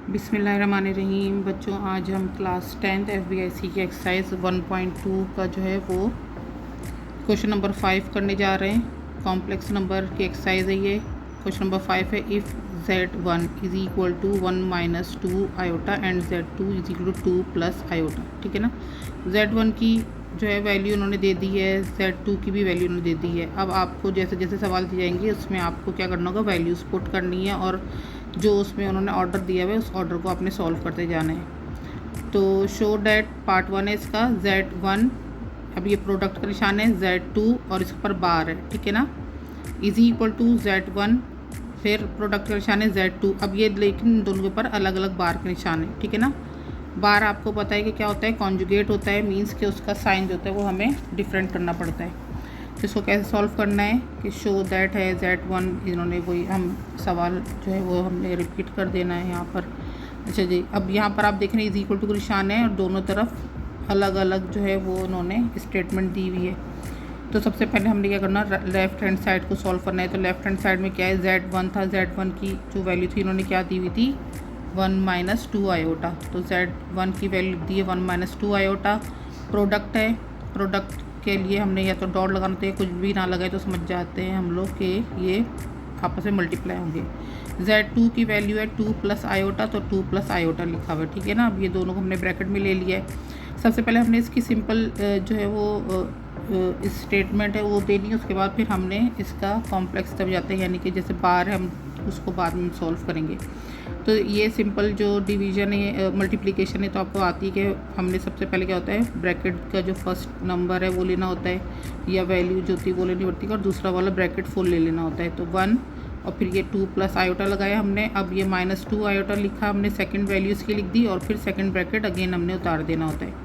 बिस्मिल्लाहिर्रहमानिर्रहीम। बच्चों, आज हम क्लास 10th FBIC की एक्सरसाइज 1.2 का जो है वो क्वेश्चन नंबर 5 करने जा रहे हैं। कॉम्प्लेक्स नंबर की एक्सरसाइज है ये। क्वेश्चन नंबर 5 है, if Z1 is equal to 1 minus 2 iota and Z2 is equal to 2 plus iota. ठीक है ना। Z1 की जो है वैल्यू उन्होंने दे दी है, Z2 की भी वैल्यू उन्होंने दे दी है। अब आपको जैसे जैसे सवाल दिए जाएंगे उसमें आपको क्या करना होगा, वैल्यूज़ पुट करनी है और जो उसमें उन्होंने ऑर्डर दिया हुआ है उस ऑर्डर को आपने सॉल्व करते जाना है। तो शो डैट पार्ट 1 है इसका, Z1, अब ये प्रोडक्ट का निशान है, Z2 और इस पर बार है। ठीक है ना। इज़ इक्वल टू Z1, फिर प्रोडक्ट का निशान है Z2। अब ये लेकिन दोनों के ऊपर अलग अलग बार के निशान है। ठीक है ना। बार आपको पता है कि क्या होता है, कॉन्जुगेट होता है, मीन्स कि उसका साइन जो होता है वो हमें डिफरेंट करना पड़ता है। तो इसको कैसे सॉल्व करना है कि शो दैट है Z1, इन्होंने वही हम सवाल जो है वो हमने रिपीट कर देना है यहाँ पर। अच्छा जी, अब यहाँ पर आप देख रहे हैं इज इक्वल टू का निशान है और दोनों तरफ अलग अलग जो है वो उन्होंने स्टेटमेंट दी हुई है। तो सबसे पहले हमने क्या करना, लेफ्ट हैंड साइड को सॉल्व करना है। तो लेफ्ट हैंड साइड में क्या है, Z1 था, Z1 की जो वैल्यू थी इन्होंने क्या दी हुई थी, 1 माइनस 2 आयोटा। तो Z1 की वैल्यू दी है 1 माइनस 2 आयोटा। प्रोडक्ट है, प्रोडक्ट के लिए हमने या तो डॉट लगाना चाहिए, कुछ भी ना लगाए तो समझ जाते हैं हम लोग कि ये आपस में मल्टीप्लाई होंगे। Z2 की वैल्यू है 2 प्लस आयोटा, तो 2 प्लस आयोटा लिखा हुआ है। ठीक है ना। अब ये दोनों को हमने ब्रैकेट में ले लिया है। सबसे पहले हमने इसकी सिंपल जो है वो स्टेटमेंट है वो देनी है, उसके बाद फिर हमने इसका कॉम्प्लेक्स तब जाते हैं, यानी कि जैसे बार है हम उसको बाद में सॉल्व करेंगे। तो ये सिंपल जो डिवीज़न है, मल्टीप्लिकेशन है, तो आपको आती है कि हमने सबसे पहले क्या होता है, ब्रैकेट का जो फर्स्ट नंबर है वो लेना होता है या वैल्यू जो होती है वो लेनी पड़ती है, और दूसरा वाला ब्रैकेट फुल ले लेना होता है। तो 1 और फिर ये 2 प्लस आयोटा लगाया हमने। अब ये माइनस 2 आयोटा लिखा हमने, सेकंड वैल्यू इसकी लिख दी और फिर सेकंड ब्रैकेट अगेन हमने उतार देना होता है।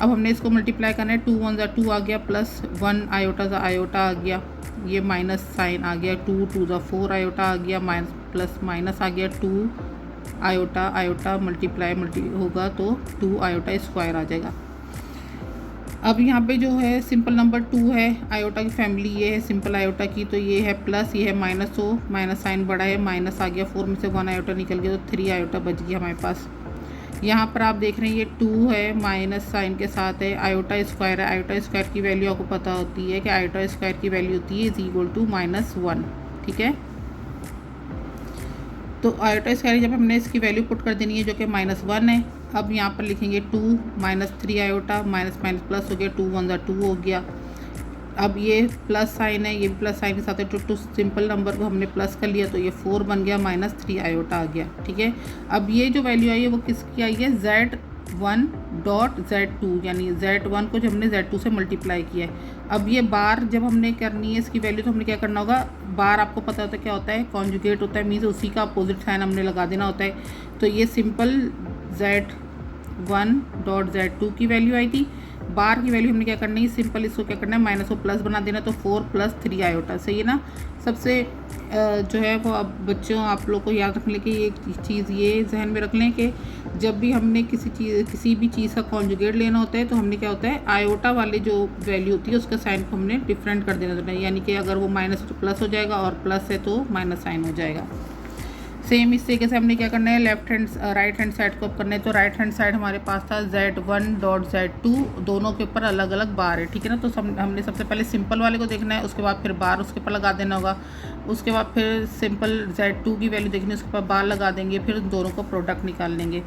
अब हमने इसको मल्टीप्लाई करना है, 2 1 ज़ा 2 आ गया, प्लस 1 आयोटा ज़ा आयोटा आ गया, ये माइनस साइन आ गया, 2 2 ज़ा 4 आयोटा आ गया, माइनस प्लस माइनस आ गया, 2 आयोटा आयोटा मल्टीप्लाई होगा तो 2 आयोटा स्क्वायर आ जाएगा। अब यहाँ पे जो है सिंपल नंबर 2 है, आयोटा की फैमिली ये है सिंपल आयोटा की, तो ये है प्लस, ये है माइनस, हो माइनस साइन बड़ा है, माइनस आ गया, 4 में से 1 आयोटा निकल गया तो 3 आयोटा बच गया हमारे पास। यहाँ पर आप देख रहे हैं ये 2 है, माइनस साइन के साथ है, आयोटा स्क्वायर है। आयोटा स्क्वायर की वैल्यू आपको पता होती है कि आयोटा स्क्वायर की वैल्यू होती है इज इक्वल टू -1। ठीक है। तो आयोटा स्क्वायर जब हमने इसकी वैल्यू पुट कर देनी है जो कि -1 है। अब यहाँ पर लिखेंगे 2 minus 3 iota, minus minus plus हो गया, 2 1 ज़ा 2 हो गया। अब ये प्लस साइन है, ये भी प्लस साइन के साथ है, टू सिंपल नंबर को हमने प्लस कर लिया तो ये 4 बन गया, माइनस 3 आयोटा आ गया। ठीक है। अब ये जो वैल्यू आई है वो किसकी आई है, Z1 डॉट Z2, यानी Z1 को जब हमने Z2 से मल्टीप्लाई किया है। अब ये बार जब हमने करनी है इसकी वैल्यू तो हमने क्या करना होगा, बार आपको पता होता है क्या होता है, कॉन्जुगेट होता है, मीन्स उसी का अपोजिट साइन हमने लगा देना होता है। तो ये सिंपल Z1 डॉट Z2 की वैल्यू आई थी। बार की वैल्यू हमने क्या करनी है, सिंपल इसको क्या करना है, माइनस को प्लस बना देना, तो 4 प्लस 3 आयोटा। सही है ना। सबसे जो है वो अब बच्चों आप लोग को याद रखने की एक चीज़ ये जहन में रख लें कि जब भी हमने किसी भी चीज़ का कॉन्जुगेट लेना होता है तो हमने क्या होता है, आयोटा वाली जो वैल्यू होती है उसका साइन को हमने डिफरेंट कर देना होता है, यानी कि अगर वो माइनस तो प्लस हो जाएगा और प्लस है तो माइनस साइन हो जाएगा। सेम इस तरीके से हमने क्या करना है, राइट हैंड साइड को अप करना है। तो राइट हैंड साइड हमारे पास था Z1 डॉट Z2, दोनों के ऊपर अलग अलग बार है। ठीक है ना। तो हमने सबसे पहले सिंपल वाले को देखना है, उसके बाद फिर बार उसके ऊपर लगा देना होगा, उसके बाद फिर सिंपल Z2 की वैल्यू देखनी है, उसके ऊपर बार लगा देंगे, फिर दोनों को प्रोडक्ट निकाल लेंगे।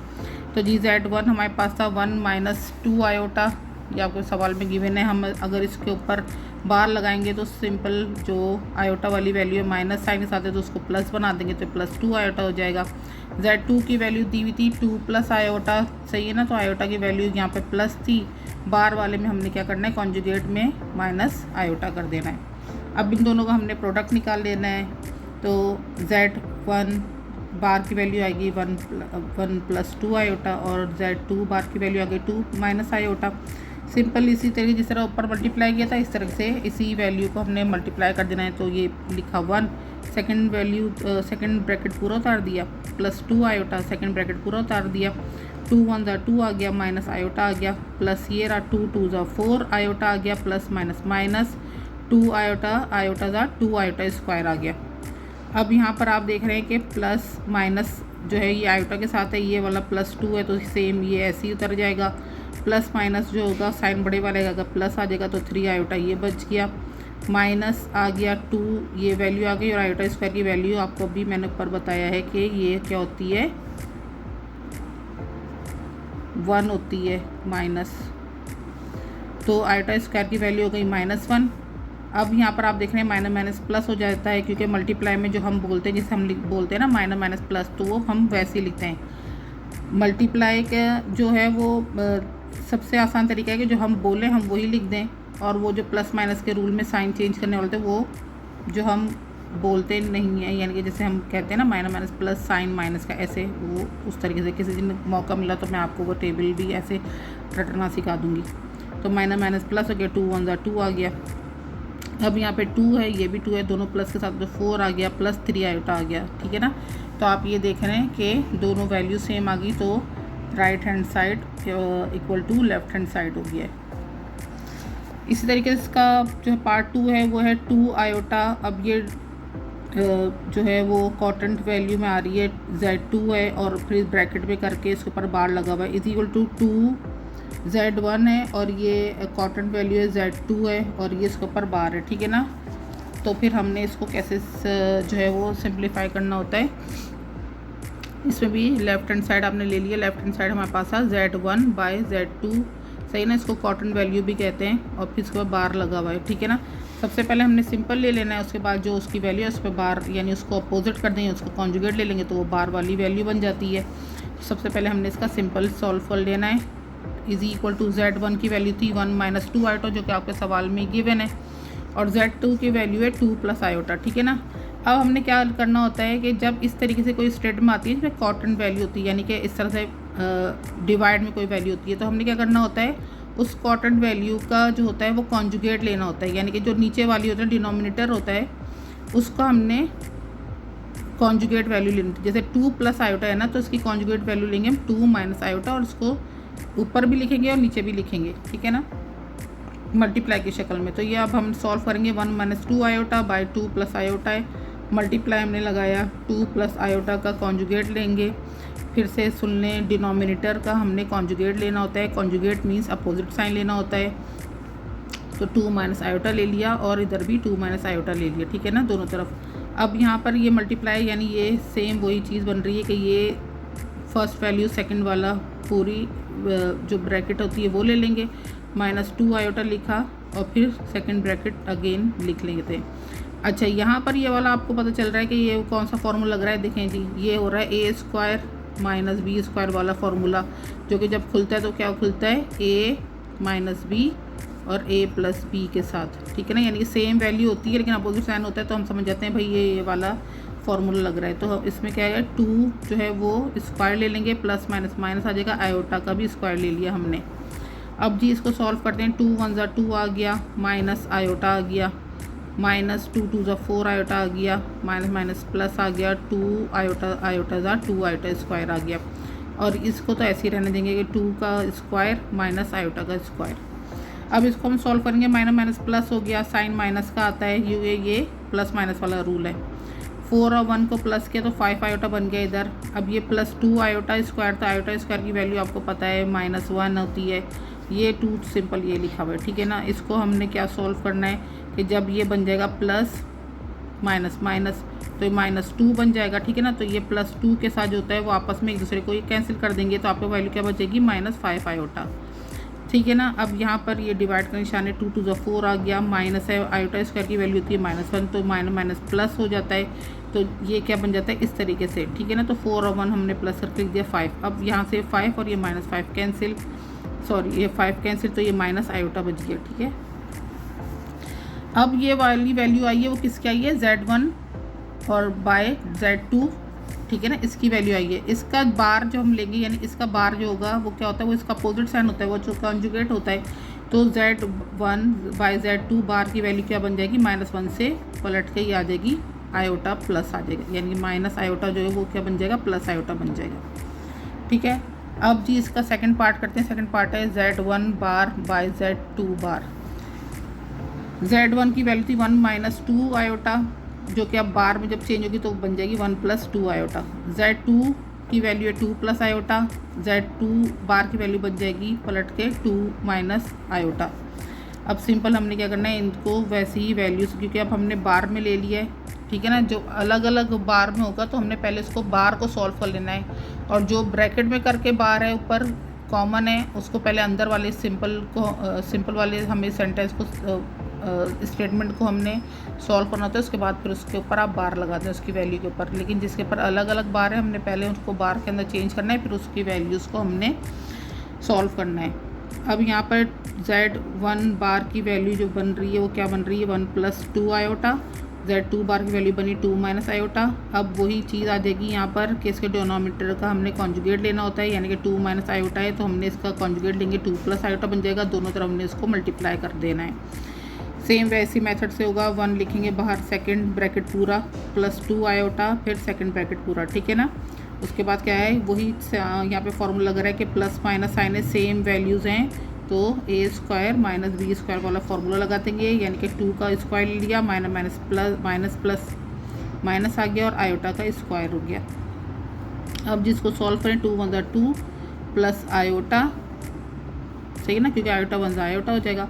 तो जी Z1 हमारे पास था 1 माइनस 2 आयोटा, ये आपको सवाल में गिवन है। हम अगर इसके ऊपर बार लगाएंगे तो सिंपल जो आयोटा वाली वैल्यू है माइनस साइन के साथ है तो उसको प्लस बना देंगे तो प्लस 2 आयोटा हो जाएगा। Z2 की वैल्यू दी हुई थी 2 प्लस आयोटा, सही है ना। तो आयोटा की वैल्यू यहाँ पे प्लस थी, बार वाले में हमने क्या करना है, कॉन्जुगेट में माइनस आयोटा कर देना है। अब इन दोनों का हमने प्रोडक्ट निकाल लेना है। तो Z1 बार की वैल्यू आएगी 1 प्लस 2 आयोटा और Z2 बार की वैल्यू आ गई 2 माइनस आयोटा। सिंपल इसी तरीके जिस तरह ऊपर मल्टीप्लाई किया था इस तरह से इसी वैल्यू को हमने मल्टीप्लाई कर देना है। तो ये लिखा 1, सेकंड वैल्यू सेकंड ब्रैकेट पूरा उतार दिया, प्लस 2 आयोटा, सेकंड ब्रैकेट पूरा उतार दिया, 2 1 ज़ा 2 आ गया, माइनस आयोटा आ गया, प्लस ये रहा 2 2 ज़ा 4 आयोटा आ गया, plus minus minus 2 iota iota ज़ा 2 आयोटा स्क्वायर आ गया। अब यहाँ पर आप देख रहे हैं कि प्लस माइनस जो है ये आयोटा के साथ है, ये वाला +2 है तो सेम ये ऐसे ही उतर जाएगा। प्लस माइनस जो होगा साइन बड़े वाले का अगर प्लस आ जाएगा तो 3 आयोटा ये बच गया, माइनस आ गया 2 ये वैल्यू आ गई, और आयोटा स्क्वायर की वैल्यू आपको अभी मैंने ऊपर बताया है कि ये क्या होती है 1 होती है माइनस, तो आयोटा स्क्वायर की वैल्यू हो गई -1। अब यहाँ पर आप देख रहे हैं माइनस माइनस प्लस हो जाता है, क्योंकि मल्टीप्लाई में जो हम बोलते हैं जिसे हम बोलते हैं ना माइनस माइनस प्लस, तो वो हम वैसे ही लिखते हैं। मल्टीप्लाई का जो है वो सबसे आसान तरीका है कि जो हम बोलें हम वही लिख दें, और वो जो प्लस माइनस के रूल में साइन चेंज करने वाले थे वो जो हम बोलते नहीं हैं, यानी कि जैसे हम कहते हैं ना minus minus plus sign minus का, ऐसे वो उस तरीके से किसी दिन मौका मिला तो मैं आपको वो टेबल भी ऐसे रटना सिखा दूँगी। तो माइनस माइनस प्लस हो गया, 2 1 ज़ा 2 आ गया। अब यहाँ पे 2 है, ये भी 2 है, दोनों प्लस के साथ तो 4 आ गया, प्लस 3 आयोटा आ गया, ठीक है ना। तो आप ये देख रहे हैं कि दोनों वैल्यू सेम आ गई, तो right hand side equal to left hand side हो गया है। इसी तरीके से इसका जो पार्ट 2 है वो है 2 आयोटा। अब ये जो है वो कॉटेंट वैल्यू में आ रही है, Z2 है और फिर ब्रैकेट में करके इसके ऊपर बार लगा हुआ है, इज इक्वल टू 2 Z1 है, और ये कॉटेंट वैल्यू है Z2 है, और ये इसके ऊपर बार है, ठीक है ना। तो फिर हमने इसको कैसे जो है वो सिंप्लीफाई करना होता है, इसमें भी लेफ्ट हैंड साइड आपने ले लिया, लेफ्ट हैंड साइड हमारे पास है Z1/Z2, सही ना, इसको कॉटन वैल्यू भी कहते हैं, और फिर इसके बाद बार लगा हुआ है, ठीक है ना। सबसे पहले हमने सिंपल ले लेना है, उसके बाद जो उसकी वैल्यू है उस पर बार, यानी उसको अपोजिट कर देंगे, उसको कॉन्जुगेट ले लेंगे तो वो बार वाली वैल्यू बन जाती है। सबसे पहले हमने इसका सिंपल सॉल्व कर लेना है। इज इक्वल टू Z1 की वैल्यू थी 1 - 2 आयोटा, जो कि आपके सवाल में गिवन है, और Z2 की वैल्यू है 2 + आयोटा, ठीक है ना। अब हमने क्या करना होता है कि जब इस तरीके से कोई स्टेटमेंट आती है जिसमें कॉटन वैल्यू होती है, यानी कि इस तरह से डिवाइड में कोई वैल्यू होती है, तो हमने क्या करना होता है उस कॉटन वैल्यू का जो होता है वो कॉन्जुगेट लेना होता है, यानी कि जो नीचे वाली होता है डिनोमिनेटर होता है उसका हमने कॉन्जुगेट वैल्यू लेनी थी। जैसे 2 + आयोटा है ना, तो इसकी कॉन्जुगेट वैल्यू लेंगे हम 2 - आयोटा, और उसको ऊपर भी लिखेंगे और नीचे भी लिखेंगे, ठीक है ना, मल्टीप्लाई की शक्ल में। तो ये अब हम सॉल्व करेंगे 1 - 2 आयोटा बाय 2 + आयोटा है, मल्टीप्लाई हमने लगाया 2 + आयोटा का कॉन्जुगेट लेंगे, फिर से सुन लें डिनोमिनेटर का हमने कॉन्जुगेट लेना होता है, कॉन्जुगेट मीन्स अपोजिट साइन लेना होता है, तो 2 - आयोटा ले लिया और इधर भी 2 - आयोटा ले लिया, ठीक है ना, दोनों तरफ। अब यहाँ पर ये मल्टीप्लाई यानी ये सेम वही चीज़ बन रही है कि ये फर्स्ट वैल्यू सेकंड वाला पूरी जो ब्रैकेट होती है वो ले लेंगे, -2 आयोटा लिखा और फिर सेकंड ब्रैकेट अगेन लिख लेंगे थे। अच्छा, यहाँ पर ये वाला आपको पता चल रहा है कि ये कौन सा फार्मूला लग रहा है, देखें जी, ये हो रहा है A² - B² वाला फार्मूला, जो कि जब खुलता है तो क्या खुलता है A - B और A + B के साथ, ठीक है ना, यानी कि सेम वैल्यू होती है लेकिन अपोजिट साइन होता है, तो हम समझ जाते हैं भाई ये वाला फार्मूला लग रहा है। तो इसमें क्या है 2 जो है वो स्क्वायर ले लेंगे, प्लस माइनस माइनस आ जाएगा, आयोटा का भी स्क्वायर ले लिया हमने। अब जी इसको सॉल्व करते हैं, 2 1 ज़ा 2 आ गया, माइनस आयोटा आ गया, -2 2 ज़ा 4 आयोटा आ गया, माइनस माइनस प्लस आ गया, 2 आयोटा ज़ा 2 आयोटा स्क्वायर आ गया, और इसको तो ऐसे ही रहने देंगे कि 2 का स्क्वायर माइनस आयोटा का स्क्वायर। अब इसको हम सॉल्व करेंगे, माइनस माइनस प्लस हो गया, साइन माइनस का आता है, ये प्लस माइनस वाला रूल है। 4 और 1 को प्लस किया तो 5 आयोटा बन गया इधर। अब ये +2 आयोटा स्क्वायर, तो आयोटा स्क्वायर की वैल्यू आपको पता है -1 होती है, ये 2 सिंपल ये लिखा हुआ है, ठीक है ना। इसको हमने क्या सॉल्व करना है कि जब ये बन जाएगा प्लस माइनस माइनस तो ये -2 बन जाएगा, ठीक है ना। तो ये +2 के साथ जो होता है वो आपस में एक दूसरे को ये कैंसिल कर देंगे, तो आपको वैल्यू क्या बचेगी -5 आयोटा, ठीक है ना। अब यहाँ पर ये डिवाइड का निशान है, 2 2 ज़ा 4 आ गया, माइनस है, आयोटा स्क्वायर की वैल्यू होती है -1, तो माइनस माइनस प्लस हो जाता है, तो ये क्या बन जाता है इस तरीके से, ठीक है ना। तो 4 और 1 हमने प्लस करके लिख दिया 5। अब यहाँ से 5 और ये -5 कैंसिल, सॉरी ये 5 कैंसिल, तो ये माइनस आयोटा बच गया, ठीक है। अब ये वाली वैल्यू आई है वो किसकी आई है, Z1 और बाय Z2, ठीक है ना, इसकी वैल्यू आई है। इसका बार जो हम लेंगे यानी इसका बार जो होगा वो क्या होता है, वो इसका अपोजिट साइन होता है, वो जो कॉन्जुगेट होता है, तो Z1/Z2 बार की वैल्यू क्या बन जाएगी, -1 से पलट के ही आ जाएगी, आयोटा प्लस आ जाएगा, यानी माइनस आयोटा जो है वो क्या बन जाएगा, प्लस आयोटा बन जाएगा, ठीक है। अब जी इसका सेकंड पार्ट करते हैं। सेकंड पार्ट है Z1/Z2 बार। Z1 की वैल्यू थी 1 - 2 आयोटा, जो कि अब बार में जब चेंज होगी तो बन जाएगी 1 + 2 आयोटा। Z2 की वैल्यू है 2 प्लस आयोटा, Z2 बार की वैल्यू बन जाएगी पलट के 2 माइनस आयोटा। अब सिंपल हमने क्या करना है, इनको वैसे ही वैल्यूज़, क्योंकि अब हमने बार में ले लिया है, ठीक है ना। जो अलग अलग बार में होगा तो हमने पहले उसको बार को सॉल्व कर लेना है, और जो ब्रैकेट में करके बार है ऊपर कॉमन है उसको पहले अंदर वाले सिंपल वाले हमें सेंटेंस को स्टेटमेंट को हमने सॉल्व करना होता है। उसके बाद फिर उसके ऊपर आप बार लगाते हैं उसकी वैल्यू के ऊपर, लेकिन जिसके ऊपर अलग अलग बार है हमने पहले उसको बार के अंदर चेंज करना है, फिर उसकी वैल्यूज़ को हमने सॉल्व करना है। अब यहाँ पर Z1 बार की वैल्यू जो बन रही है वो क्या बन रही है, 1 प्लस 2 आयोटा। Z2 बार की वैल्यू बनी 2 माइनस आयोटा। अब वही चीज़ आ जाएगी यहाँ पर कि इसके डिनोमिनेटर का हमने कॉन्जुगेट लेना होता है, यानी कि 2 माइनस आयोटा है तो हमने इसका कॉन्जुगेट लेंगे 2 प्लस आयोटा बन जाएगा, दोनों तरफ हमने इसको मल्टीप्लाई कर देना है। सेम वैसी मेथड से होगा, 1 लिखेंगे बाहर, सेकंड ब्रैकेट पूरा प्लस 2 आयोटा, फिर सेकंड ब्रैकेट पूरा, ठीक है ना। उसके बाद क्या है, वही यहाँ पे फॉर्मूला लग रहा है कि प्लस माइनस साइन है, सेम वैल्यूज़ हैं तो ए स्क्वायर माइनस बी स्क्वायर वाला फॉर्मूला लगा देंगे, यानी कि 2 का स्क्वायर ले लिया, माइनस प्लस माइनस आ गया और आयोटा का स्क्वायर हो गया। अब जिसको सॉल्व करें 2 × 2 प्लस आयोटा, सही है ना, क्योंकि आयोटा 1 आयोटा हो जाएगा,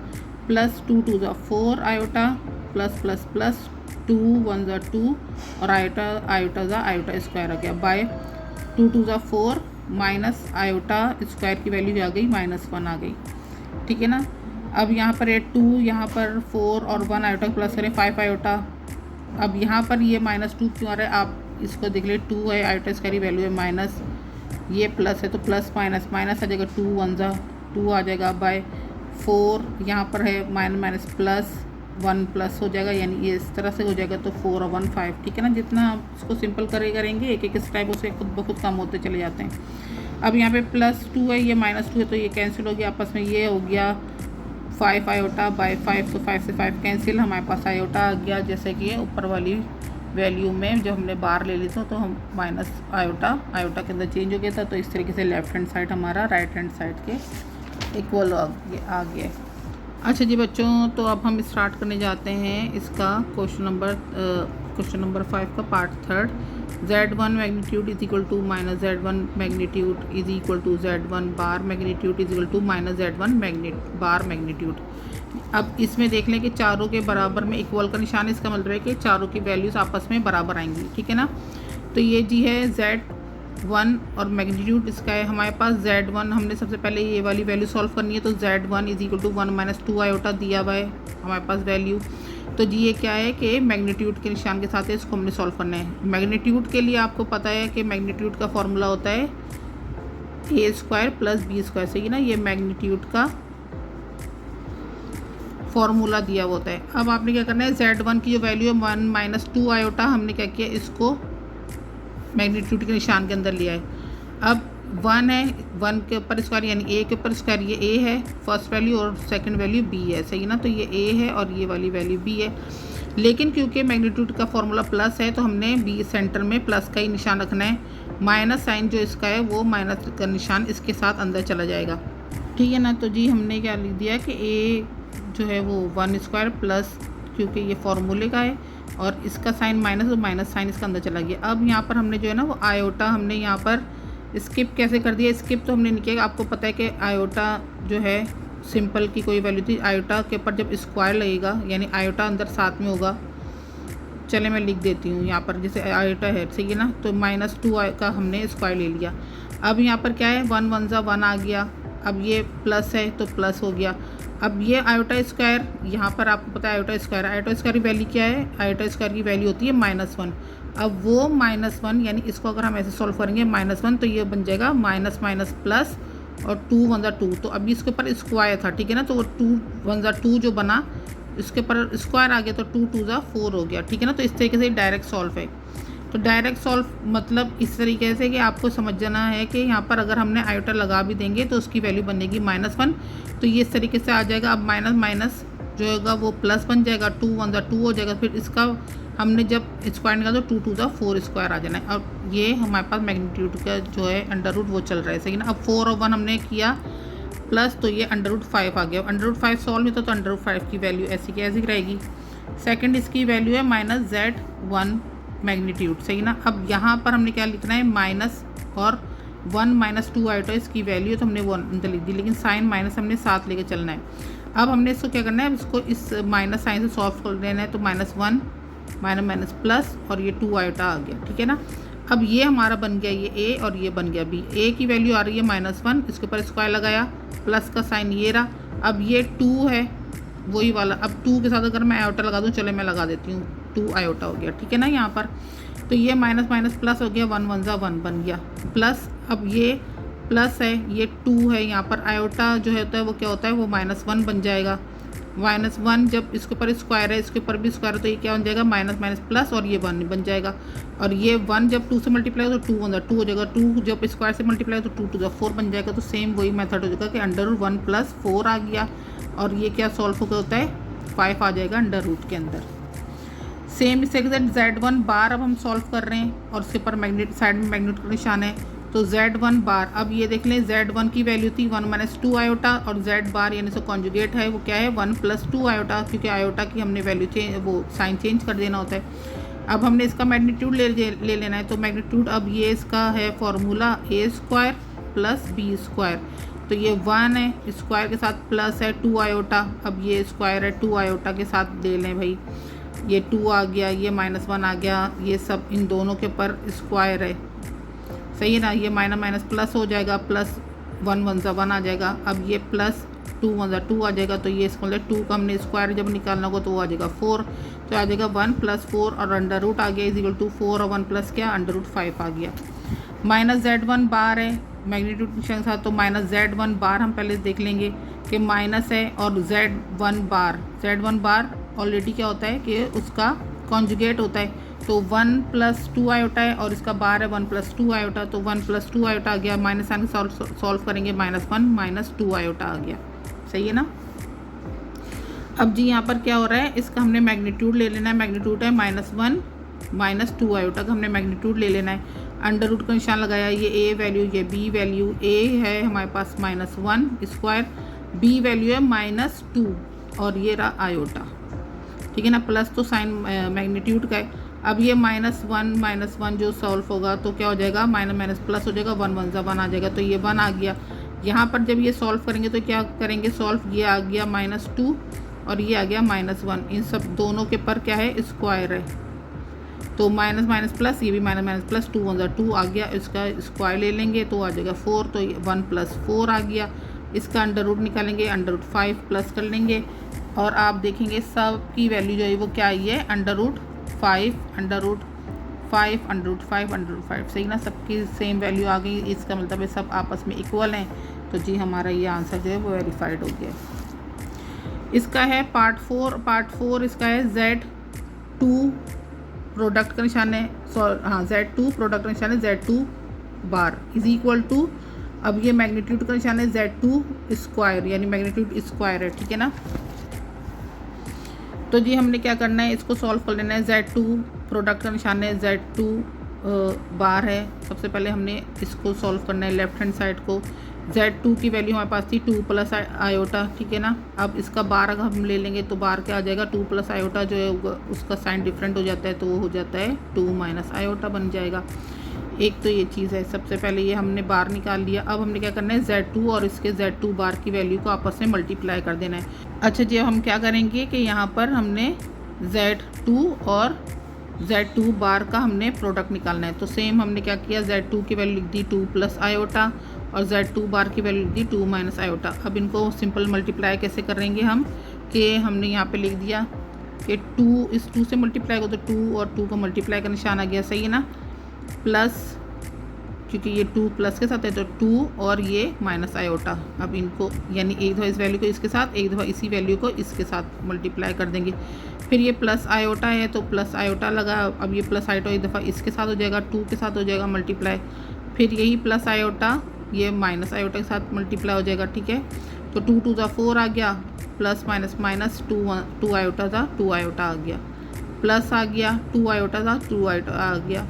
plus 2 × 2 4 iota, plus plus plus 2 × 2 और आयोटा स्क्वायर आ गया, बाय 2 × 4 माइनस आयोटा स्क्वायर की वैल्यू आ गई -1 आ गई, ठीक है ना। अब यहाँ पर है 2, यहाँ पर 4 और 1 आयोटा प्लस करें 5 आयोटा। अब यहाँ पर ये -2 क्यों आ रहा है, आप इसको देख ले, 2 है आयोटा स्क्वायर की वैल्यू है माइनस, ये प्लस है तो प्लस माइनस आ जाएगा, 2 × 2 आ जाएगा, बाय 4 यहाँ पर है माइनस प्लस 1 प्लस हो जाएगा, यानी ये इस तरह से हो जाएगा, तो 4 और 1 5, ठीक है ना। जितना इसको सिंपल करेंगे एक एक स्टेप उसके खुद ब खुद कम होते चले जाते हैं। अब यहाँ पे +2 है, ये -2 है तो ये कैंसिल हो गया आपस में, ये हो गया 5 आयोटा बाय 5, तो 5 से 5 कैंसिल, हमारे पास आयोटा आ गया, जैसे कि ऊपर वाली वैल्यू में जब हमने बार ले ली था तो हम माइनस आयोटा के अंदर चेंज हो गया था, तो इस तरीके से लेफ्ट हैंड साइड हमारा राइट हैंड साइड के इक्वल आ गया। अच्छा जी बच्चों, तो अब हम स्टार्ट करने जाते हैं इसका क्वेश्चन नंबर 5 का part 3। Z1 magnitude is equal to minus Z1 magnitude is equal to Z1 bar magnitude is equal to minus Z1 bar magnitude. अब इसमें देख लें कि चारों के बराबर में इक्वल का निशान, इसका मतलब है कि चारों की वैल्यूज़ आपस में बराबर आएंगी, ठीक है ना। तो ये जी है Z1 और मैग्नीट्यूड इसका है हमारे पास Z1, हमने सबसे पहले ये वाली वैल्यू सॉल्व करनी है, तो Z1 is equal to 1 - 2 iota दिया हुआ है हमारे पास वैल्यू। तो जी ये क्या है कि मैग्नीट्यूड के निशान के साथ है, इसको हमने सॉल्व करना है। मैग्नीट्यूड के लिए आपको पता है कि मैग्नीट्यूड का फॉर्मूला होता है A square plus B square, सही ना, ये मैग्नीट्यूड का फॉर्मूला दिया हुआ होता है। अब आपने क्या करना है, Z1 की जो वैल्यू है 1 - 2 आयोटा, हमने क्या किया, इसको मैग्नीट्यूड के निशान के अंदर लिया है। अब 1 है, 1 के ऊपर स्क्वायर यानी A के ऊपर स्क्वायर, ये A है फर्स्ट वैल्यू और सेकंड वैल्यू B है, सही ना, तो ये A है और ये वाली वैल्यू B है। लेकिन क्योंकि मैग्नीट्यूड का फॉर्मूला प्लस है तो हमने B सेंटर में प्लस का ही निशान रखना है, माइनस साइन जो इसका है वो माइनस का निशान इसके साथ अंदर चला जाएगा, ठीक है ना। तो जी हमने क्या लिख दिया कि A जो है वो 1 स्क्वायर प्लस, क्योंकि ये फॉर्मूले का है और इसका साइन माइनस, तो माइनस साइन इसका अंदर चला गया। अब यहाँ पर हमने जो है ना वो आयोटा हमने यहाँ पर स्किप कैसे कर दिया, स्किप तो हमने नहीं किया, आपको पता है कि आयोटा जो है सिंपल की कोई वैल्यू थी, आयोटा के ऊपर जब स्क्वायर लगेगा यानी आयोटा अंदर साथ में होगा, चले मैं लिख देती हूँ यहाँ पर, जैसे आयोटा है, सही है ना, तो -2 का हमने स्क्वायर ले लिया। अब यहाँ पर क्या है, 1 × 1 आ गया, अब ये प्लस है तो प्लस हो गया। अब ये आयोटा स्क्वायर, यहाँ पर आपको पता है आयोटा स्क्वायर की वैल्यू क्या है, आयोटा स्क्वायर की वैल्यू होती है -1। अब वो -1 यानी इसको अगर हम ऐसे सॉल्व करेंगे -1 तो ये बन जाएगा माइनस प्लस और 2 × 2, तो अभी इसके ऊपर स्क्वायर था, ठीक है ना, तो वो 2 × 2 जो बना इसके ऊपर स्क्वायर आ गया तो 2 × 2 = 4 हो गया, ठीक है ना। तो इस तरीके से डायरेक्ट सॉल्व है। तो डायरेक्ट सॉल्व मतलब इस तरीके से कि आपको समझ जाना है कि यहाँ पर अगर हमने आयोटा लगा भी देंगे तो उसकी वैल्यू बनेगी -1, तो ये इस तरीके से आ जाएगा। अब माइनस जो होगा वो प्लस बन जाएगा, 2 × 2 हो जाएगा, फिर इसका हमने जब स्क्वायर निकाला तो 2 × 2 = 4 स्क्वायर आ जाना है। अब ये हमारे पास मैग्नीट्यूड का जो है अंडर रूट वो चल रहा है, सही ना। अब 4 और 1 हमने किया प्लस, तो ये √5 आ गया। √5 सॉल्व में तो √5 की वैल्यू ऐसी की ऐसी रहेगी। सेकंड इसकी वैल्यू है -Z1 मैग्नीट्यूड, सही ना। अब यहाँ पर हमने क्या लिखना है, और 1 माइनस 2 आयोटा इसकी वैल्यू तो हमने 1 लिख दी, लेकिन साइन माइनस हमने साथ लेके चलना है। अब हमने इसको क्या करना है, इसको इस माइनस साइन से सॉल्व कर लेना है। तो -1 माइनस माइनस प्लस और ये 2 आयोटा आ गया, ठीक है ना। अब ये हमारा बन गया ये ए और ये बन गया बी। ए की वैल्यू आ रही है -1, इसके ऊपर स्क्वायर लगाया, प्लस का साइन ये रहा। अब ये 2 है वही वाला, अब 2 के साथ अगर मैं आयोटा लगा दूँ, चलो मैं लगा देती हूँ, 2 आयोटा हो गया, ठीक है ना यहाँ पर। तो ये माइनस माइनस प्लस हो गया, 1 1 ज़ा 1 बन गया प्लस। अब ये प्लस है, ये 2 है, यहाँ पर आयोटा जो होता है वो क्या होता है, वो -1 बन जाएगा। -1 जब इसके ऊपर स्क्वायर है, इसके ऊपर भी स्क्वायर है, तो ये क्या बन जाएगा, माइनस माइनस प्लस और ये 1 बन जाएगा। और ये 1 जब 2 से मल्टीप्लाई हो तो 2 हो जाएगा, 2 जब स्क्वायर से मल्टीप्लाई हो तो 2 2 4 बन जाएगा। तो सेम वही मेथड हो जाएगा कि √1 + 4 आ गया, और ये क्या सॉल्व होकर होता है, 5 आ जाएगा √ के अंदर। सेम इस एग्जैक्ट Z1 बार अब हम सॉल्व कर रहे हैं, और उसके ऊपर मैग्नेट साइड में मैग्नेट का निशान है। तो Z1 बार, अब ये देख लें, Z1 की वैल्यू थी 1 - 2 आयोटा, और Z बार यानी सो कॉन्जुगेट है वो क्या है, 1 + 2 आयोटा, क्योंकि आयोटा की हमने वैल्यू वो साइन चेंज कर देना होता है। अब हमने इसका मैग्नीट्यूड ले लेना है। तो मैग्नीट्यूड अब ये इसका है फॉर्मूला A² + B²। तो ये 1 है, स्क्वायर के साथ प्लस है 2 आयोटा, अब ये स्क्वायर है 2 आयोटा के साथ ले लें भाई, ये 2 आ गया, ये -1 आ गया, ये सब इन दोनों के पर स्क्वायर है, सही है ना। ये माइनस माइनस प्लस हो जाएगा, प्लस 1 1 ज़ा 1 आ जाएगा। अब ये प्लस 2 1 ज़ा 2 आ जाएगा। तो ये इसको 2 का हमने स्क्वायर जब निकालना होगा तो वो आ जाएगा 4, तो आ जाएगा 1 + 4 और √ आ गया = 4 और 1 प्लस क्या, √5 आ गया। -Z1 बार है मैग्नीट्यूड के साथ, तो -Z1 बार हम पहले देख लेंगे कि माइनस है, और Z1 बार ऑलरेडी क्या होता है कि उसका कॉन्जुगेट होता है। तो 1 + 2 आयोटा है, और इसका बार है 1 + 2 आयोटा, तो 1 + 2 आयोटा आ गया, माइनस साइन सॉल्व करेंगे, -1 - 2 आयोटा आ गया, सही है ना। अब जी यहाँ पर क्या हो रहा है, इसका हमने मैग्नीट्यूड ले लेना है। मैग्नीट्यूड है -1 - 2 आयोटा का हमने मैग्नीट्यूड ले लेना है। √ का निशान लगाया, ये A वैल्यू, ये B वैल्यू। A है हमारे पास -1², B वैल्यू है -2 और ये रहा आयोटा, ठीक है ना। प्लस तो साइन मैग्नीट्यूड का है। अब ये -1 जो सॉल्व होगा तो क्या हो जाएगा, माइनस माइनस प्लस हो जाएगा, 1 1 ज़ा 1 आ जाएगा, तो ये 1 आ गया। यहाँ पर जब ये सॉल्व करेंगे तो क्या करेंगे सॉल्व, ये आ गया -2 और ये आ गया -1, इन सब दोनों के पर क्या है, स्क्वायर है। तो माइनस माइनस प्लस, ये भी माइनस माइनस प्लस, 2 1 ज़ा 2 आ गया, इसका स्क्वायर ले लेंगे तो आ जाएगा 4, तो 1 + 4 आ गया। इसका √ निकालेंगे, √5 प्लस कर लेंगे, और आप देखेंगे सब की वैल्यू जो है वो क्या आई है, √5 √5 सही ना, सबकी सेम वैल्यू आ गई। इसका मतलब है सब आपस में इक्वल हैं। तो जी हमारा ये आंसर जो है वो वेरीफाइड हो गया। इसका है पार्ट 4 इसका है Z2 प्रोडक्ट का निशान है, Z2 प्रोडक्ट का निशान है, Z2 बार = अब ये मैग्नीट्यूड का निशान है Z2², यानी मैग्नीट्यूड स्क्वायर है, ठीक है ना। तो जी हमने क्या करना है, इसको सॉल्व कर लेना है। Z2 प्रोडक्ट का निशान है, Z2 बार है। सबसे पहले हमने इसको सॉल्व करना है लेफ्ट हैंड साइड को। Z2 की वैल्यू हमारे पास थी 2 + आयोटा, ठीक है ना। अब इसका बार अगर हम ले लेंगे तो बार क्या आ जाएगा, 2 + आयोटा जो है उसका साइन डिफरेंट हो जाता है, तो वो हो जाता है 2 - आयोटा बन जाएगा। एक तो ये चीज़ है, सबसे पहले ये हमने बार निकाल लिया। अब हमने क्या करना है, Z2 और इसके Z2 बार की वैल्यू को आपस में मल्टीप्लाई कर देना है। अच्छा जी, अब हम क्या करेंगे कि यहाँ पर हमने Z2 और Z2 बार का हमने प्रोडक्ट निकालना है। तो सेम हमने क्या किया, Z2 की वैल्यू लिख दी 2 + आयोटा, और Z2 बार की वैल्यू लिख दी 2 - आयोटा। अब इनको सिंपल मल्टीप्लाई कैसे करेंगे हम, कि हमने यहाँ पे लिख दिया कि 2 इस 2 से मल्टीप्लाई हो तो 2 और 2 को मल्टीप्लाई का निशान आ गया, सही है ना। प्लस, क्योंकि ये 2 प्लस के साथ है तो 2 और ये - आयोटा। अब इनको यानी एक दफ़ा इस वैल्यू को इसके साथ, एक दफ़ा इसी वैल्यू को इसके साथ मल्टीप्लाई कर देंगे। फिर ये प्लस आयोटा है तो प्लस आयोटा लगा, अब ये प्लस आयोटा एक दफ़ा इसके साथ हो जाएगा, 2 के साथ हो जाएगा मल्टीप्लाई। फिर यही प्लस आयोटा ये - आयोटा के साथ मल्टीप्लाई हो जाएगा, ठीक है। तो 2 2 ज़ा 4 आ गया, प्लस माइनस माइनस 2 आयोटा था 2 आयोटा आ गया, प्लस आ गया 2 आयोटा था 2 आयोटा आ गया,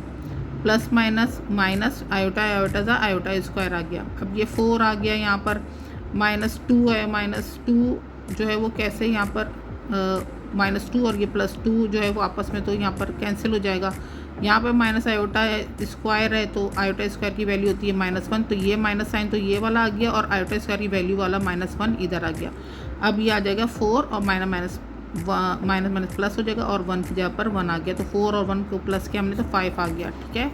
plus minus minus iota iota था आयोटा स्क्वायर आ गया। अब ये 4 आ गया, यहाँ पर -2 है, -2 जो है वो कैसे यहाँ पर -2 और ये +2 जो है वो आपस में तो यहाँ पर कैंसिल हो जाएगा। यहाँ पे माइनस आयोटा स्क्वायर है तो आयोटा स्क्वायर की वैल्यू होती है -1, तो ये माइनस साइन तो ये वाला आ गया और आयोटा स्क्वायर की वैल्यू वाला -1 इधर आ गया। अब ये आ जाएगा 4 और माइनस माइनस प्लस हो जाएगा और 1 की जगह पर 1 आ गया, तो 4 और 1 को प्लस किया हमने तो 5 आ गया। ठीक है,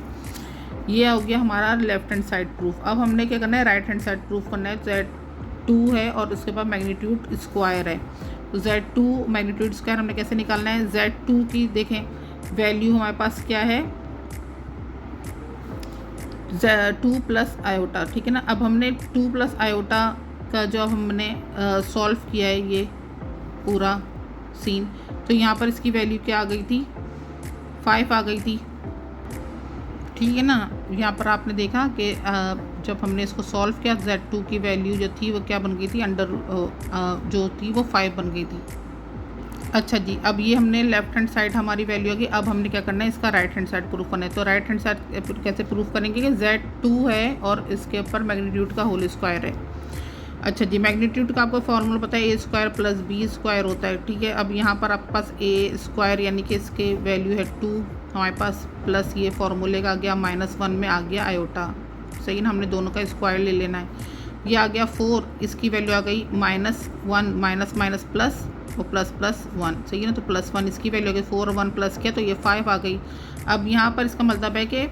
ये हो गया हमारा लेफ्ट हैंड साइड प्रूफ। अब हमने क्या करना है, राइट हैंड साइड प्रूफ करना है। Z2 है और उसके बाद मैग्नीट्यूड स्क्वायर है, तो Z2 मैग्नीट्यूड स्क्वायर हमने कैसे निकालना है। Z2 की देखें वैल्यू हमारे पास क्या है, 2 प्लस आयोटा। ठीक है ना, अब हमने 2 प्लस आयोटा का जो हमने सॉल्व किया है ये पूरा सीन, तो यहाँ पर इसकी वैल्यू क्या आ गई थी, 5 आ गई थी। ठीक है ना, यहाँ पर आपने देखा कि जब हमने इसको सॉल्व किया Z2 की वैल्यू जो थी वो क्या बन गई थी, जो थी वो 5 बन गई थी। अच्छा जी, अब ये हमने लेफ्ट हैंड साइड हमारी वैल्यू आ गई। अब हमने क्या करना है, इसका राइट हैंड साइड प्रूफ करना है। तो राइट हैंड साइड कैसे प्रूफ करेंगे कि Z2 है और इसके ऊपर मैग्नीट्यूड का होल स्क्वायर है। अच्छा जी, मैग्नीट्यूड का आपको फॉर्मूला पता है, A² + B² होता है। ठीक है, अब यहाँ पर आपके पास A² यानी कि इसके वैल्यू है 2 हमारे पास, प्लस ये फार्मूले का आ गया -1 में आ गया आयोटा। सही ना, हमने दोनों का स्क्वायर ले लेना है। ये आ गया 4, इसकी वैल्यू आ गई -1 माइनस प्लस और प्लस 1। सही है ना, तो +1 इसकी वैल्यू आ गई, 4 और 1 प्लस किया तो ये 5 आ गई। अब यहाँ पर इसका मतलब है कि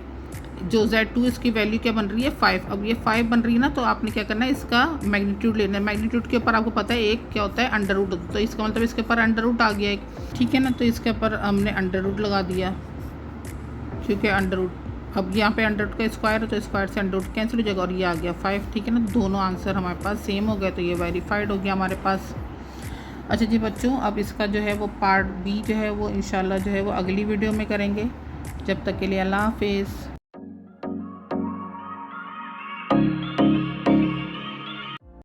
जो Z2 इसकी वैल्यू क्या बन रही है, 5। अब ये 5 बन रही है ना, तो आपने क्या करना है, इसका मैग्नीट्यूड लेना है। मैग्नीट्यूड के ऊपर आपको पता है एक क्या होता है, अंडर रूट, तो इसका मतलब इसके ऊपर अंडर रूट आ गया एक। ठीक है ना, तो इसके ऊपर हमने अंडर रूट लगा दिया, क्योंकि अंडर रूट, अब यहाँ पे अंडर रूट का स्क्वायर है तो स्क्वायर से अंडर रूट कैंसिल हो जाएगा और ये आ गया 5। ठीक है ना, दोनों आंसर हमारे पास सेम हो गए, तो ये वेरीफाइड हो गया हमारे पास। अच्छा जी बच्चों, अब इसका जो है वो पार्ट B जो है वो इंशाल्लाह जो है वो अगली वीडियो में करेंगे। जब तक के लिए अल्लाह हाफिज़।